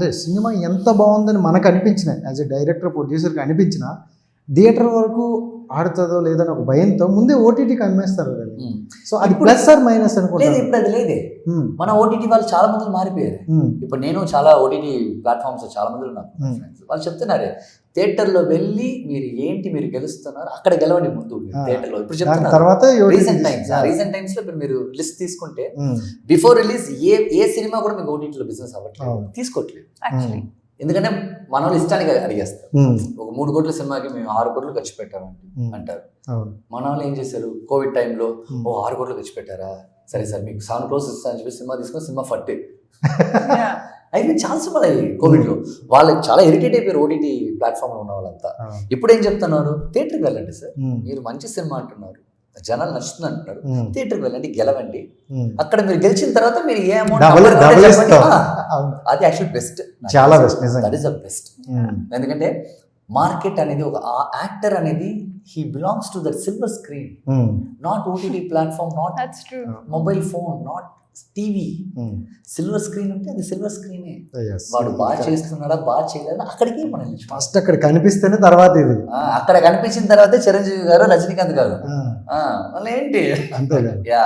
అదే సినిమా ఎంత బాగుందని మనకు అనిపించిన యాజ్ ఎ డైరెక్టర్ ప్రొడ్యూసర్కి అనిపించిన థియేటర్ వరకు ఆడుతుందో లేదని ఒక భయంతో ముందే ఓటీటీకి అమ్మేస్తారు కదా. సో అది ప్లస్ ఆర్ మైనస్ లేదు, అనుకుంటా. ఇప్పుడు అది లేదే. మన ఓటీటీ వాళ్ళు చాలా మంది మారిపోయారు. ఇప్పుడు నేను చాలా ఓటీటీ ప్లాట్ఫామ్స్ చాలా మంది ఉన్నారు ఫ్రెండ్స్, వాళ్ళు చెప్తున్నారే థియేటర్లో వెళ్ళి మీరు గెలుస్తున్నారు, అక్కడ గెలవండి ముందు థియేటర్లో. ఇప్పుడు చెప్తున్నారు తర్వాత రీసెంట్ టైమ్స్ లో ఇప్పుడు మీరు లిస్ట్ తీసుకుంటే బిఫోర్ రిలీజ్ ఏ సినిమా కూడా మీకు ఓటీటీలో బిజినెస్ అవ్వట్లేదు, తీసుకోవట్లేదు. ఎందుకంటే మన వాళ్ళు ఇష్టానికి అడిగేస్తారు. ఒక 3 కోట్ల సినిమాకి మేము 6 కోట్లు ఖర్చు పెట్టామండి అంటారు. మన వాళ్ళు ఏం చేశారు, కోవిడ్ టైంలో 6 కోట్లు ఖర్చు పెట్టారా, సరే సార్ మీకు 7 crores ఇస్తా అని చెప్పి సినిమా తీసుకొని సినిమా ఫట్టే అయితే చాలా సినిమాలు అయ్యాయి కోవిడ్లో. వాళ్ళకి చాలా ఇరిటేట్ అయిపోయారు ఓటీటీ ప్లాట్ఫామ్లో ఉన్న వాళ్ళంతా. ఇప్పుడు ఏం చెప్తున్నారు, థియేటర్కి వెళ్ళండి సార్, మీరు మంచి సినిమా అంటున్నారు, జనాలు నచ్చుతుంది అంటున్నారు, థియేటర్కి వెళ్ళండి, గెలవండి. అక్కడ మీరు గెలిచిన తర్వాత మీరు ఏ అమౌంట్ అది యాక్చువల్ బెస్ట్, చాలా best, that is the best. ఎందుకంటే మార్కెట్ అనేది ఒక యాక్టర్ అనేది he belongs to that silver screen, not OTT platform, not That's true. mobile phone, not TV. Silver screen అంటే అది సిల్వర్ స్క్రీనే. వాడు బాగా చేస్తున్నాడా బాగా చేయలేదా అక్కడికి మనం ఫస్ట్ అక్కడ కనిపిస్తేనే తర్వాత ఇది, అక్కడ కనిపించిన తర్వాతే చిరంజీవి గారు రజనీకాంత్ గారు వాళ్ళు ఏంటి అంతే. యా